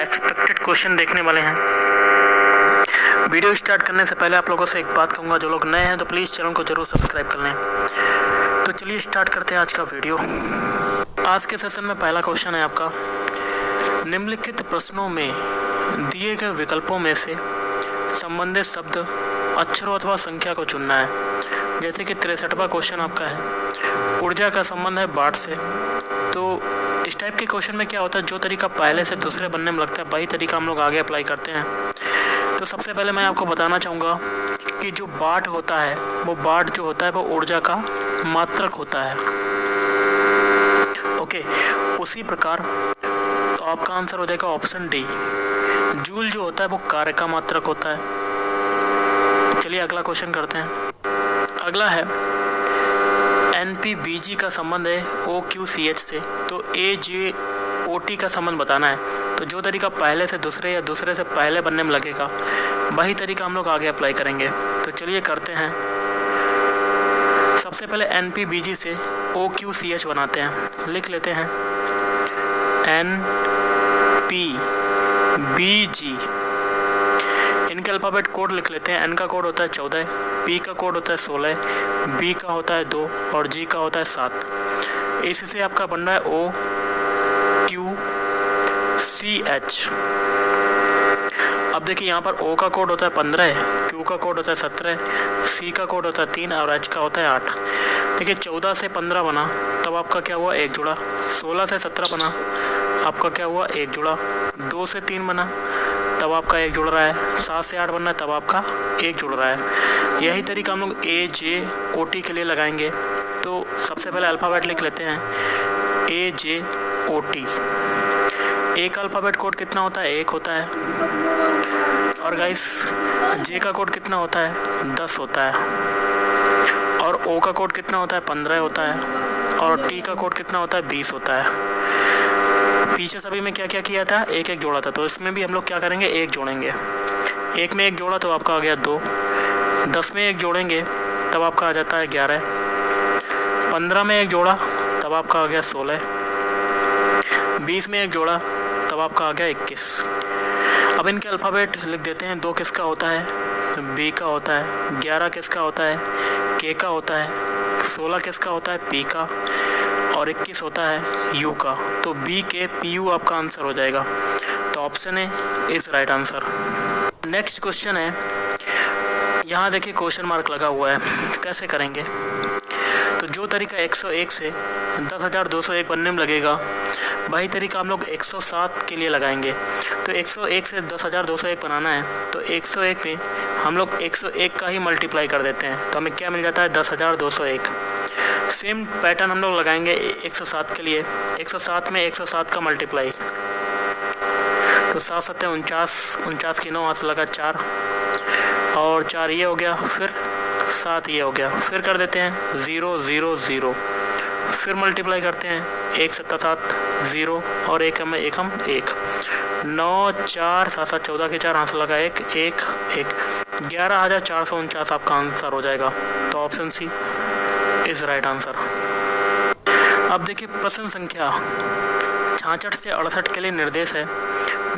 Expected question देखने वाले हैं। वीडियो स्टार्ट करने से पहले आप लोगों से एक बात कहूँगा, जो लोग नए हैं तो प्लीज़ चैनल को ज़रूर सब्सक्राइब कर लें। तो चलिए स्टार्ट करते हैं आज का वीडियो। आज के सेशन में पहला क्वेश्चन है आपका, निम्नलिखित प्रश्नों में दिए गए विकल्पों में से संबंधित शब्द, अक्षरों अथवा संख्या को चुनना है। जैसे कि 63वां क्वेश्चन आपका है, ऊर्जा का संबंध है बाढ़ से। तो इस टाइप के क्वेश्चन में क्या होता है, जो तरीका पहले से दूसरे बनने में लगता है वही तरीका हम लोग आगे अप्लाई करते हैं। तो सबसे पहले मैं आपको बताना चाहूँगा कि जो वाट होता है, वो वाट जो होता है वो ऊर्जा का मात्रक होता है। ओके, उसी प्रकार तो आपका आंसर हो जाएगा ऑप्शन डी, जूल जो होता है वो कार्य का मात्रक होता है। चलिए अगला क्वेश्चन करते हैं। अगला है, NPBG का संबंध है OQCH से, तो AJOT का संबंध बताना है। तो जो तरीका पहले से दूसरे या दूसरे से पहले बनने में लगेगा वही तरीका हम लोग आगे अप्लाई करेंगे। तो चलिए करते हैं। सबसे पहले NPBG से OQCH बनाते हैं, लिख लेते हैं NPBG। इनके अल्फ़ाबेट कोड लिख लेते हैं। N का कोड होता है 14, P का कोड होता है 16, B का होता है 2 और G का होता है 7। इससे आपका बन रहा है OQCH। अब देखिए यहाँ पर O का कोड होता है 15, Q का कोड होता है 17, C का कोड होता है 3 और H का होता है 8। देखिए 14 से 15 बना तब आपका क्या हुआ, एक जुड़ा। 16 से 17 बना आपका क्या हुआ, एक जुड़ा। 2 से 3 बना तब आपका एक जुड़ रहा है। 7 से 8 बनना है तब आपका एक जुड़ रहा है। यही तरीका हम लोग AJOT के लिए लगाएंगे। तो सबसे पहले अल्फ़ाबेट लिख लेते हैं AJOT। A का अल्फ़ाबेट कोड कितना होता है, 1 होता है। और गाइस J का कोड कितना होता है, 10 होता है। और O का कोड कितना होता है, 15 होता है। और T का कोड कितना होता है, 20 होता है। पीछे सभी में क्या क्या किया था, एक एक जोड़ा था। तो इसमें भी हम लोग क्या करेंगे, एक जोड़ेंगे। 1 में 1 जोड़ा तो आपका आ गया 2। 10 में 1 जोड़ेंगे तब आपका आ जाता है 11। 15 में 1 जोड़ा तब आपका आ गया 16। 20 में 1 जोड़ा तब आपका आ गया 21। अब इनके अल्फ़ाबेट लिख देते हैं। 2 किसका होता है, B का होता है। 11 किसका होता है, K का होता है। 16 किसका होता है, P का। और 21 होता है U का। तो BKPU आपका आंसर हो जाएगा। तो option A is right answer. Next question है, यहाँ देखिए क्वेश्चन मार्क लगा हुआ है, कैसे करेंगे। तो जो तरीका 101 से 10,201 बनने में लगेगा वही तरीका हम लोग 107 के लिए लगाएंगे। तो 101 से 10,201 बनाना है तो 101 में हम लोग 101 का ही मल्टीप्लाई कर देते हैं। तो हमें क्या मिल जाता है, 10,201। सेम पैटर्न हम लोग लगाएंगे 107 के लिए। 107 में 107 का मल्टीप्लाई, तो 7 7 49, 49 की 9 हाथ से लगा 4 और 4 ये हो गया, फिर 7 ये हो गया। फिर कर देते हैं 0 0 0, फिर मल्टीप्लाई करते हैं 1 7 7 0 और 1 हम 1 9 4 7 7 14 के 4 हाथ से लगा 1 1 1, 11,449 आपका आंसर हो जाएगा। तो option C is right answer. अब देखिए प्रश्न संख्या 66 से 68 के लिए निर्देश है,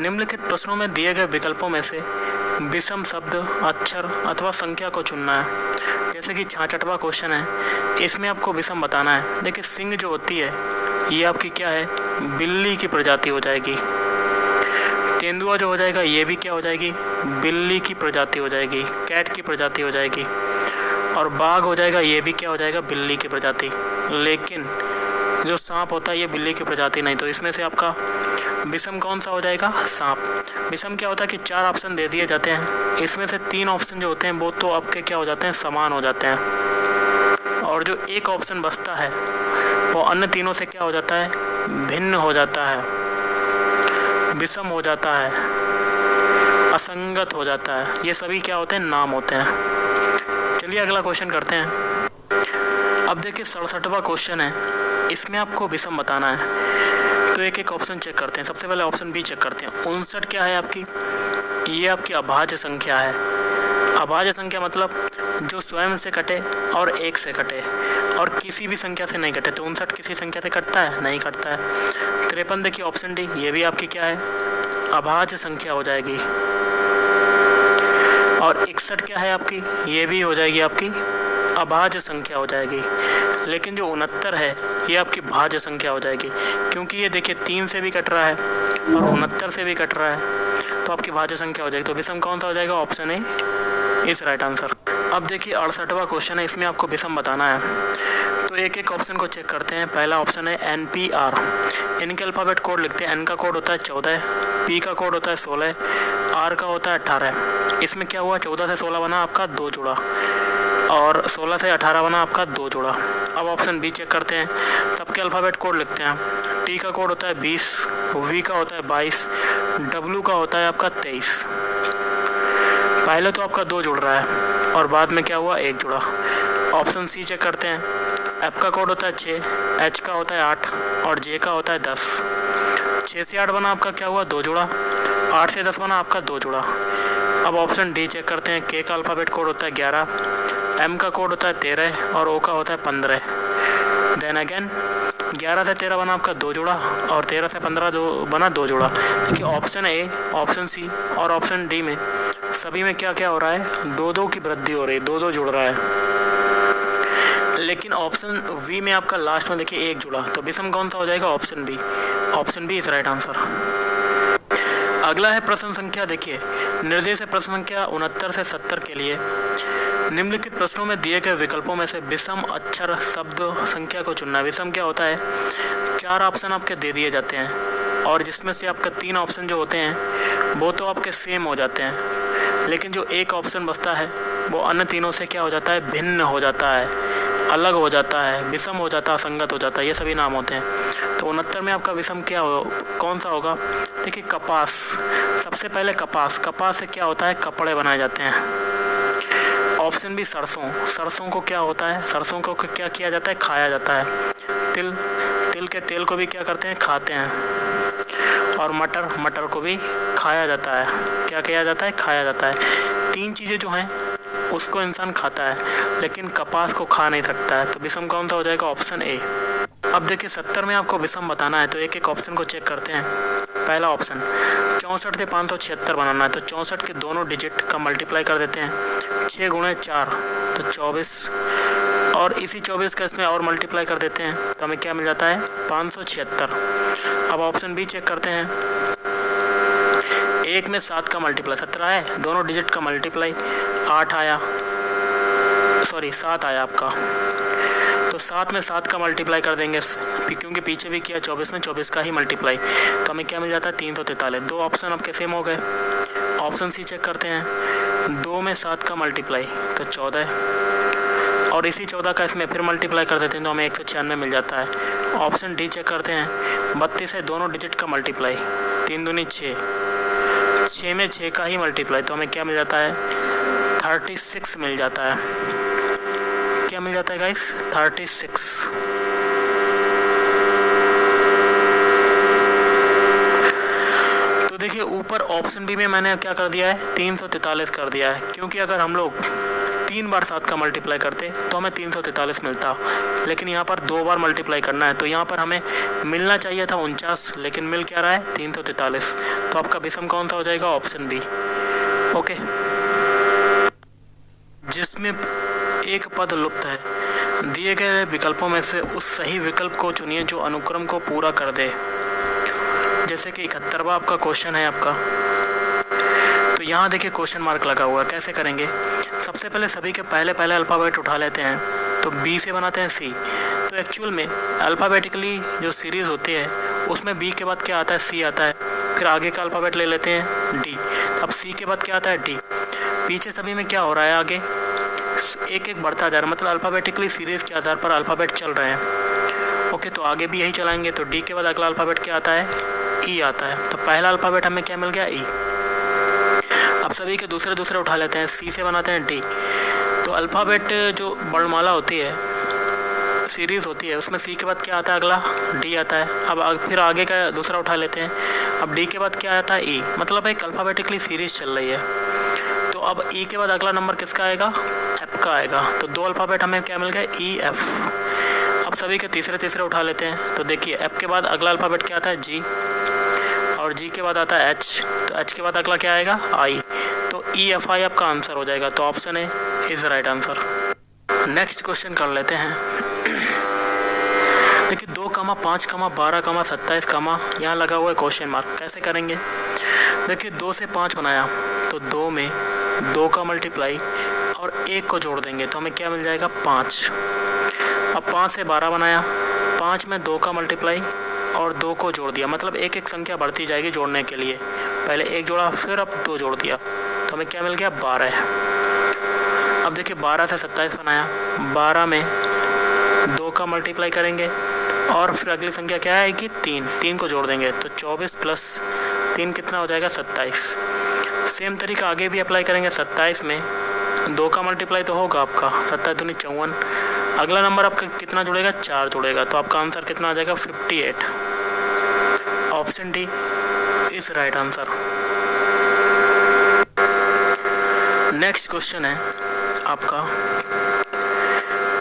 निम्नलिखित प्रश्नों में दिए गए विकल्पों में से विषम शब्द, अक्षर अथवा संख्या को चुनना है। जैसे कि 66वां क्वेश्चन है, इसमें आपको विषम बताना है। देखिए सिंह जो होती है ये आपकी क्या है, बिल्ली की प्रजाति हो जाएगी। तेंदुआ जो हो जाएगा ये भी क्या हो जाएगी, बिल्ली की प्रजाति हो जाएगी, कैट की प्रजाति हो जाएगी। और बाघ हो जाएगा ये भी क्या हो जाएगा, बिल्ली की प्रजाति। लेकिन जो सांप होता है ये बिल्ली की प्रजाति नहीं। तो इसमें से आपका विषम कौन सा हो जाएगा, सांप। विषम क्या होता है कि 4 ऑप्शन दे दिए जाते हैं, इसमें से 3 ऑप्शन जो होते हैं वो तो आपके क्या हो जाते हैं, समान हो जाते हैं। और जो एक ऑप्शन बचता है वो अन्य तीनों से क्या हो जाता है, भिन्न हो जाता है, विषम हो जाता है, असंगत हो जाता है। ये सभी क्या होते हैं, नाम होते हैं। चलिए अगला क्वेश्चन करते हैं। अब देखिए 67वां क्वेश्चन है, इसमें आपको विषम बताना है। तो एक एक ऑप्शन चेक करते हैं। सबसे पहले ऑप्शन बी चेक करते हैं। 59 क्या है आपकी, ये आपकी अभाज्य संख्या है। अभाज्य संख्या मतलब जो स्वयं से कटे और 1 से कटे और किसी भी संख्या से नहीं कटे। तो 59 किसी संख्या से कटता है, नहीं कटता है। 53 देखिए ऑप्शन डी, ये भी आपकी क्या है, अभाज्य संख्या हो जाएगी। और 61 क्या है आपकी, ये भी हो जाएगी आपकी अभाज्य संख्या हो जाएगी। लेकिन जो 69 है ये आपकी भाज्य संख्या हो जाएगी, क्योंकि ये देखिए 3 से भी कट रहा है और 69 से भी कट रहा है, तो आपकी भाज्य संख्या हो जाएगी। तो विषम कौन सा हो जाएगा, ऑप्शन ए इस राइट आंसर। अब देखिए 68वां क्वेश्चन है, इसमें आपको विषम बताना है। तो एक एक ऑप्शन को चेक करते हैं। पहला ऑप्शन है NPR, इनके अल्फ़ाबेट कोड लिखते हैं। N का कोड होता है 14, P का कोड होता है 16, R का होता है 18। इसमें क्या हुआ, 14 से 16 बना आपका 2 जुड़ा और 16 से 18 बना आपका 2 जुड़ा। अब ऑप्शन बी चेक करते हैं। सबके अल्फ़ाबेट कोड लिखते हैं। T का कोड होता है 20, V का होता है 22, W का होता है आपका 23। पहले तो आपका 2 जुड़ रहा है और बाद में क्या हुआ, 1 जुड़ा। ऑप्शन सी चेक करते हैं। F का कोड होता है 6, H का होता है 8 और J का होता है 10। 6 से 8 बना आपका क्या हुआ, 2 जुड़ा। 8 से 10 बना आपका 2 जुड़ा। अब ऑप्शन डी चेक करते हैं। K का अल्फ़ाबेट कोड होता है 11, M का कोड होता है 13 और O का होता है 15। देन अगेन 11 से 13 बना आपका 2 जुड़ा और 13 से 15 बना 2 जुड़ा। देखिए ऑप्शन ए, ऑप्शन सी और ऑप्शन डी में सभी में क्या क्या हो रहा है, 2-2 की वृद्धि हो रही है, 2-2 जुड़ रहा है। लेकिन ऑप्शन वी में आपका लास्ट में देखिए 1 जुड़ा, तो विषम कौन सा हो जाएगा, option B. Option B is right answer. अगला है प्रश्न संख्या, देखिए निर्देश है प्रश्न संख्या 69 से 70 के लिए। निम्नलिखित प्रश्नों में दिए गए विकल्पों में से विषम अक्षर शब्द संख्या को चुनना। विषम क्या होता है, 4 ऑप्शन आपके दे दिए जाते हैं और जिसमें से आपका 3 ऑप्शन जो होते हैं वो तो आपके सेम हो जाते हैं, लेकिन जो एक ऑप्शन बचता है वो अन्य तीनों से क्या हो जाता है, भिन्न हो जाता है, अलग हो जाता है, विषम हो जाता है, असंगत हो जाता है, ये सभी नाम होते हैं। तो 69 में आपका विषम क्या कौन सा होगा, देखिए कपास। सबसे पहले कपास से क्या होता है, कपड़े बनाए जाते हैं। ऑप्शन बी सरसों को क्या होता है, सरसों को क्या किया जाता है, खाया जाता है। तिल के तेल को भी क्या करते हैं, खाते हैं। और मटर को भी खाया जाता है। क्या किया जाता है, खाया जाता है। 3 चीज़ें जो हैं उसको इंसान खाता है, लेकिन कपास को खा नहीं सकता है। तो विषम कौन सा हो जाएगा, ऑप्शन ए। अब देखिए 70 में आपको विषम बताना है, तो एक एक ऑप्शन को चेक करते हैं। पहला ऑप्शन 64 से 576 बनाना है, तो 64 के दोनों डिजिट का मल्टीप्लाई कर देते हैं। 6 × 4 तो 24 और इसी 24 का इसमें और मल्टीप्लाई कर देते हैं, तो हमें क्या मिल जाता है, 576। अब ऑप्शन बी चेक करते हैं। 1 में 7 का मल्टीप्लाई 17 है, दोनों डिजिट का मल्टीप्लाई 8 आया, सॉरी 7 आया आपका। तो 7 में 7 का मल्टीप्लाई कर देंगे, क्योंकि पीछे भी किया 24 में 24 का ही मल्टीप्लाई, तो हमें क्या मिल जाता है, 343। 2 ऑप्शन आपके सेम हो गए। ऑप्शन सी चेक करते हैं। 2 में 7 का मल्टीप्लाई तो 14 और इसी 14 का इसमें फिर मल्टीप्लाई कर देते हैं, तो हमें 196 मिल जाता है। ऑप्शन डी चेक करते हैं। 32 है, दोनों डिजिट का मल्टीप्लाई, 3 दूनी 6, 6 में 6 का ही मल्टीप्लाई, तो हमें क्या मिल जाता है, 36 मिल जाता है। क्या मिल जाता है गाइस, 36। तो देखिए ऊपर ऑप्शन बी में मैंने क्या कर दिया है, 343 कर दिया है, क्योंकि अगर हम लोग 3 बार 7 का मल्टीप्लाई करते तो हमें 343 मिलता, लेकिन यहाँ पर 2 बार मल्टीप्लाई करना है, तो यहाँ पर हमें मिलना चाहिए था 49, लेकिन मिल क्या रहा है, 343। तो आपका विषम कौन सा हो जाएगा, ऑप्शन बी। ओके, जिसमें एक पद लुप्त है। दिए गए विकल्पों में से उस सही विकल्प को चुनिए जो अनुक्रम को पूरा कर दे। जैसे कि 71वां आपका क्वेश्चन है आपका, तो यहाँ देखिए क्वेश्चन मार्क लगा हुआ है। कैसे करेंगे, सबसे पहले सभी के पहले अल्फ़ाबेट उठा लेते हैं, तो बी से बनाते हैं सी। तो एक्चुअल में अल्फ़ाबेटिकली जो सीरीज़ होती है उसमें बी के बाद क्या आता है, सी आता है, फिर आगे का अल्फ़ाबेट ले लेते हैं डी। अब सी के बाद क्या आता है, डी। पीछे सभी में क्या हो रहा है, आगे एक एक बढ़ता जा रहा है, मतलब अल्फ़ाबेटिकली सीरीज़ के आधार पर अल्फ़ाबेट चल रहे हैं। ओके, तो आगे भी यही चलाएंगे। तो डी के बाद अगला अल्फ़ाबेट क्या आता है, ई आता है। तो पहला अल्फ़ाबेट हमें क्या मिल गया, ई। अब सभी के दूसरे उठा लेते हैं, सी से बनाते हैं डी। तो अल्फ़ाबेट जो वर्णमाला होती है, सीरीज़ होती है, उसमें सी के बाद क्या आता है, अगला डी आता है। अब फिर आगे का दूसरा उठा लेते हैं, अब डी के बाद क्या आता है, ई। मतलब एक अल्फ़ाबेटिकली सीरीज़ चल रही है। तो अब ई के बाद अगला नंबर किसका आएगा, एफ का आएगा। तो 2 अल्फ़ाबेट हमें क्या मिल गया, ई एफ। अब सभी के तीसरे उठा लेते हैं, तो देखिए एफ के बाद अगला अल्फ़ाबेट क्या आता है, जी, और जी के बाद आता है एच, तो एच के बाद अगला क्या आएगा आई, तो EFI आपका आंसर हो जाएगा। तो option A is right answer. Next question कर लेते हैं। देखिए 2, 5, 12, 27, यहाँ लगा हुआ है क्वेश्चन मार्क, कैसे करेंगे? देखिए 2 से 5 बनाया तो 2 में 2 का मल्टीप्लाई और 1 को जोड़ देंगे तो हमें क्या मिल जाएगा 5। अब 5 से 12 बनाया, 5 में 2 का मल्टीप्लाई और 2 को जोड़ दिया, मतलब एक एक संख्या बढ़ती जाएगी जोड़ने के लिए। पहले 1 जोड़ा, फिर अब 2 जोड़ दिया तो हमें क्या मिल गया 12। अब देखिए 12 से 27 बनाया, 12 में 2 का मल्टीप्लाई करेंगे और फिर अगली संख्या क्या है कि 3 को जोड़ देंगे तो 24 प्लस 3 कितना हो जाएगा 27। सेम तरीका आगे भी अप्लाई करेंगे। 27 में 2 का मल्टीप्लाई तो होगा आपका, 27 दूनी 54, अगला नंबर आपका कितना जुड़ेगा 4 जुड़ेगा, तो आपका आंसर कितना आ जाएगा 58। Option D is right answer. Next question है आपका,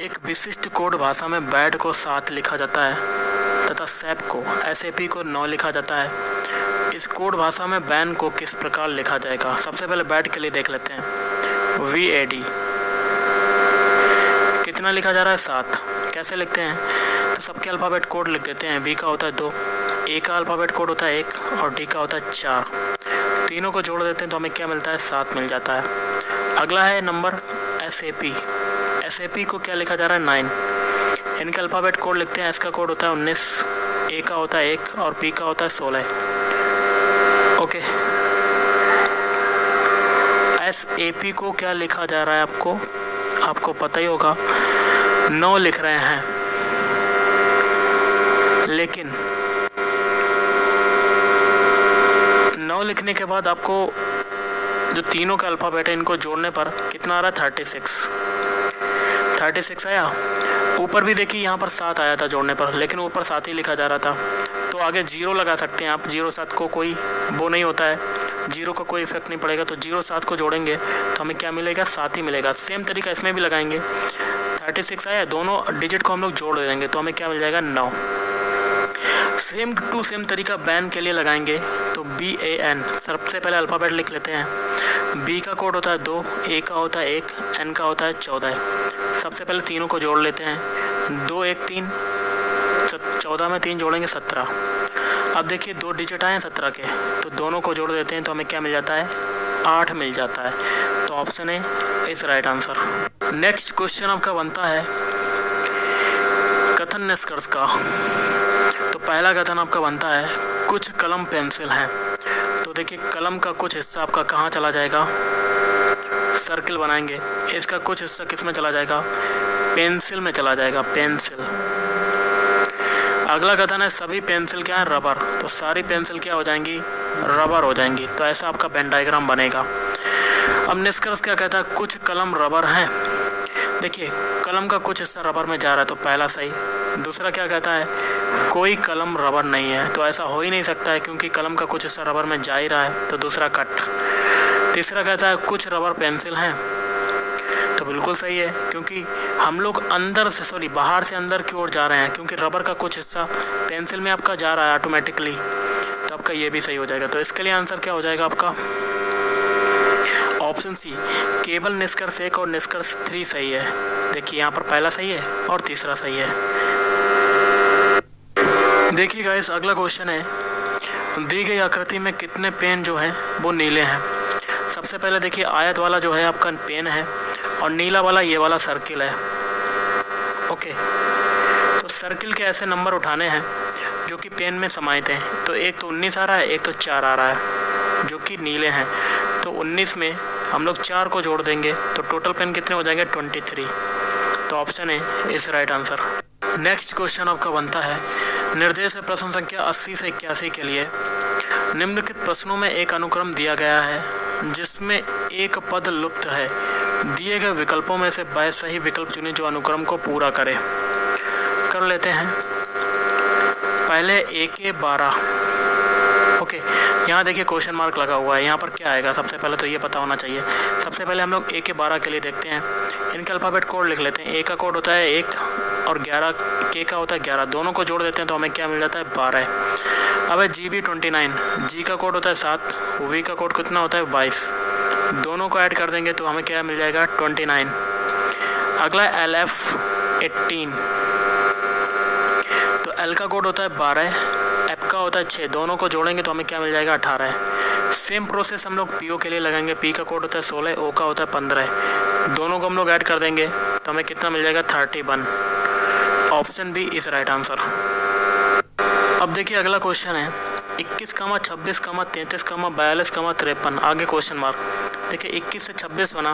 एक विशिष्ट कोड भाषा में बैड को 7 लिखा जाता है तथा सैप को SAP को 9 लिखा जाता है। इस कोड भाषा में बैन को किस प्रकार लिखा जाएगा? सबसे पहले बैड के लिए देख लेते हैं। VAD कितना लिखा जा रहा है 7, कैसे लिखते हैं? तो सबके अल्फ़ाबेट कोड लिख देते हैं। B का होता है 2, A का अल्फ़ाबेट कोड होता है 1 और D का होता है 4। तीनों को जोड़ देते हैं तो हमें क्या मिलता है 7 मिल जाता है। अगला है नंबर SAP को क्या लिखा जा रहा है 9। इनके अल्फ़ाबेट कोड लिखते हैं। S का कोड होता है 19, A का होता है 1 और P का होता है 16। ओके, SAP को क्या लिखा जा रहा है आपको पता ही होगा, 9 लिख रहे हैं, लेकिन 9 लिखने के बाद आपको जो तीनों का अल्फ़ाबेट है इनको जोड़ने पर कितना आ रहा है 36 आया। ऊपर भी देखिए यहाँ पर 7 आया था जोड़ने पर, लेकिन ऊपर 7 ही लिखा जा रहा था, तो आगे 0 लगा सकते हैं आप। 0 7 को कोई वो नहीं होता है, 0 का कोई इफेक्ट नहीं पड़ेगा, तो 0 7 को जोड़ेंगे तो हमें क्या मिलेगा 7 ही मिलेगा। सेम तरीका इसमें भी लगाएंगे। 36 आया, दोनों डिजिट को हम लोग जोड़ देंगे तो हमें क्या मिल जाएगा 9। सेम टू सेम तरीका बैन के लिए लगाएंगे तो BAN, सबसे पहले अल्फ़ाबेट लिख लेते हैं। B का कोड होता है 2, A का होता है 1, N का होता है 14। सबसे पहले तीनों को जोड़ लेते हैं। 2 1 3, 14 में 3 जोड़ेंगे 17। अब देखिए 2 डिजिट आए हैं 17 के, तो दोनों को जोड़ देते हैं तो हमें क्या मिल जाता है 8 मिल जाता है। तो option A is right answer. Next question आपका बनता है कथन निष्कर्ष का। तो पहला कथन आपका बनता है कुछ कलम पेंसिल हैं। तो देखिए कलम का कुछ हिस्सा आपका कहाँ चला जाएगा, सर्किल बनाएंगे, इसका कुछ हिस्सा किस में चला जाएगा, पेंसिल में चला जाएगा, पेंसिल। अगला कथन है सभी पेंसिल क्या है रबर, तो सारी पेंसिल क्या हो जाएंगी रबर हो जाएंगी। तो ऐसा आपका वेन डायग्राम बनेगा। अब निष्कर्ष क्या कहता है कुछ कलम रबर हैं। देखिए कलम का कुछ हिस्सा रबर में जा रहा है तो पहला सही। दूसरा क्या कहता है कोई कलम रबर नहीं है, तो ऐसा हो ही नहीं सकता है क्योंकि कलम का कुछ हिस्सा रबर में जा ही रहा है, तो दूसरा कट। तीसरा कहता है कुछ रबर पेंसिल हैं, तो बिल्कुल सही है क्योंकि हम लोग बाहर से अंदर की ओर जा रहे हैं, क्योंकि रबर का कुछ हिस्सा पेंसिल में आपका जा रहा है ऑटोमेटिकली, तो आपका ये भी सही हो जाएगा। तो इसके लिए आंसर क्या हो जाएगा आपका ऑप्शन सी, केवल निष्कर्ष 1 और निष्कर्ष 3 सही है। देखिए यहाँ पर पहला सही है और तीसरा सही है। देखिए गाइस अगला क्वेश्चन है दी गई आकृति में कितने पेन जो हैं वो नीले हैं। सबसे पहले देखिए आयत वाला जो है आपका पेन है और नीला वाला ये वाला सर्किल है। ओके, तो सर्किल के ऐसे नंबर उठाने हैं जो कि पेन में समाहित हैं। तो एक तो 19 आ रहा है, एक तो 4 आ रहा है जो कि नीले हैं। तो 19 में हम लोग 4 को जोड़ देंगे तो टोटल पेन कितने हो जाएंगे 23। तो option A is right answer. Next question आपका बनता है निर्देश है प्रश्न संख्या 80 से 81 के लिए निम्नलिखित प्रश्नों में एक अनुक्रम दिया गया है जिसमें एक पद लुप्त है। दिए गए विकल्पों में से वह सही विकल्प चुने जो अनुक्रम को पूरा करे। कर लेते हैं पहले AK12। ओके, यहाँ देखिए क्वेश्चन मार्क लगा हुआ है, यहाँ पर क्या आएगा सबसे पहले तो ये पता होना चाहिए। सबसे पहले हम लोग AK12 के लिए देखते हैं। इनके अल्फ़ाबेट कोड लिख लेते हैं। A का कोड होता है 1 और 11, K का होता है 11। दोनों को जोड़ देते हैं तो हमें क्या मिल जाता है 12। अब है GB 29, G का कोड होता है 7, V का कोड कितना होता है 22, दोनों को ऐड कर देंगे तो हमें क्या मिल जाएगा 29। अगला है LF 18, तो L का कोड होता है 12, F का होता है 6, दोनों को जोड़ेंगे तो हमें क्या मिल जाएगा 18। सेम प्रोसेस हम लोग PO के लिए लगाएंगे, P का कोड होता है 16, O का होता है 15, दोनों को हम लोग ऐड कर देंगे तो हमें कितना मिल जाएगा 31। Option B is right answer. अब देखिए अगला क्वेश्चन है 21, 26, 33, 42, 53, आगे क्वेश्चन मार्क। देखिए 21 से 26 बना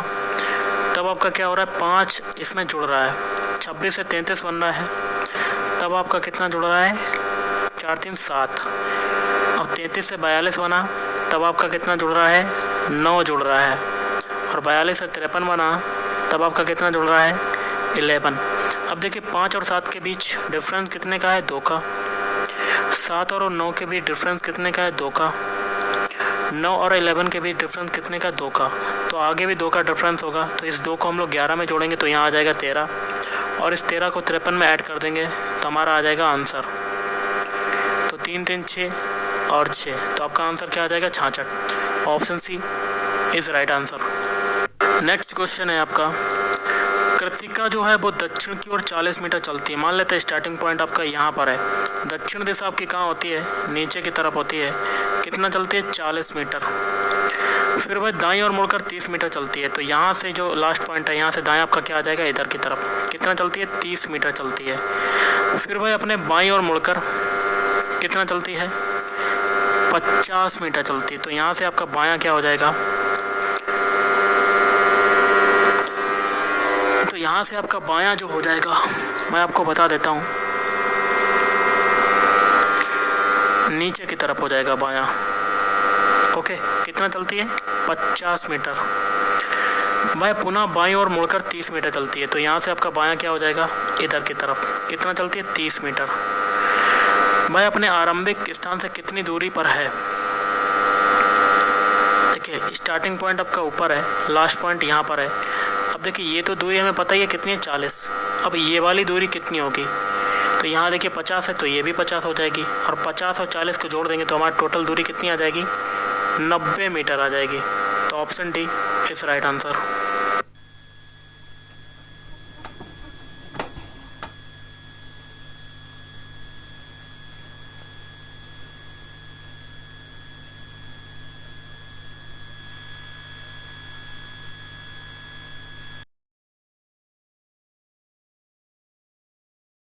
तब आपका क्या हो रहा है 5 इसमें जुड़ रहा है, 26 से 33 बन रहा है तब आपका कितना जुड़ रहा है 4 3 7। अब 33 से 42 बना तब आपका कितना जुड़ रहा है 9 जुड़ रहा है, और 42 से 53 बना तब आपका कितना जुड़ रहा है 11। अब देखिए 5 और 7 के बीच डिफरेंस कितने का है 2 का, 7 और 9 के बीच डिफरेंस कितने का है 2 का, 9 और 11 के बीच डिफरेंस कितने का 2 का, तो आगे भी 2 का डिफरेंस होगा। तो इस 2 को हम लोग 11 में जोड़ेंगे तो यहाँ आ जाएगा 13, और इस 13 को 53 में ऐड कर देंगे तो हमारा आ जाएगा आंसर। तो 3 3 6 और 6, तो आपका आंसर क्या आ जाएगा 66। Option C is right answer. Next question है आपका, कृतिका जो है वो दक्षिण की ओर 40 मीटर चलती है। मान लेते हैं स्टार्टिंग पॉइंट आपका यहाँ पर है, दक्षिण दिशा आपकी कहाँ होती है नीचे की तरफ होती है, कितना चलती है 40 मीटर। फिर वह दाईं ओर मुड़कर 30 मीटर चलती है, तो यहाँ से जो लास्ट पॉइंट है यहाँ से दाएं आपका क्या आ जाएगा इधर की तरफ, कितना चलती है 30 मीटर चलती है। फिर वह अपने बाईं ओर मुड़कर कितना चलती है 50 मीटर चलती है, तो यहाँ से आपका बायां क्या हो जाएगा, तो यहाँ से आपका बायां जो हो जाएगा मैं आपको बता देता हूँ, नीचे की तरफ हो जाएगा बायां। ओके, कितना चलती है 50 मीटर। वह पुनः बाईं ओर मुड़कर 30 मीटर चलती है, तो यहाँ से आपका बायां क्या हो जाएगा इधर की तरफ, कितना चलती है 30 मीटर। वह अपने आरंभिक स्थान से कितनी दूरी पर है। देखिए स्टार्टिंग पॉइंट आपका ऊपर है, लास्ट पॉइंट यहाँ पर है। अब देखिए ये तो दूरी हमें पता ही है कितनी है 40, अब ये वाली दूरी कितनी होगी, तो यहाँ देखिए 50 है तो ये भी 50 हो जाएगी, और 50 और 40 को जोड़ देंगे तो हमारी टोटल दूरी कितनी आ जाएगी 90 मीटर आ जाएगी। तो option D is right answer.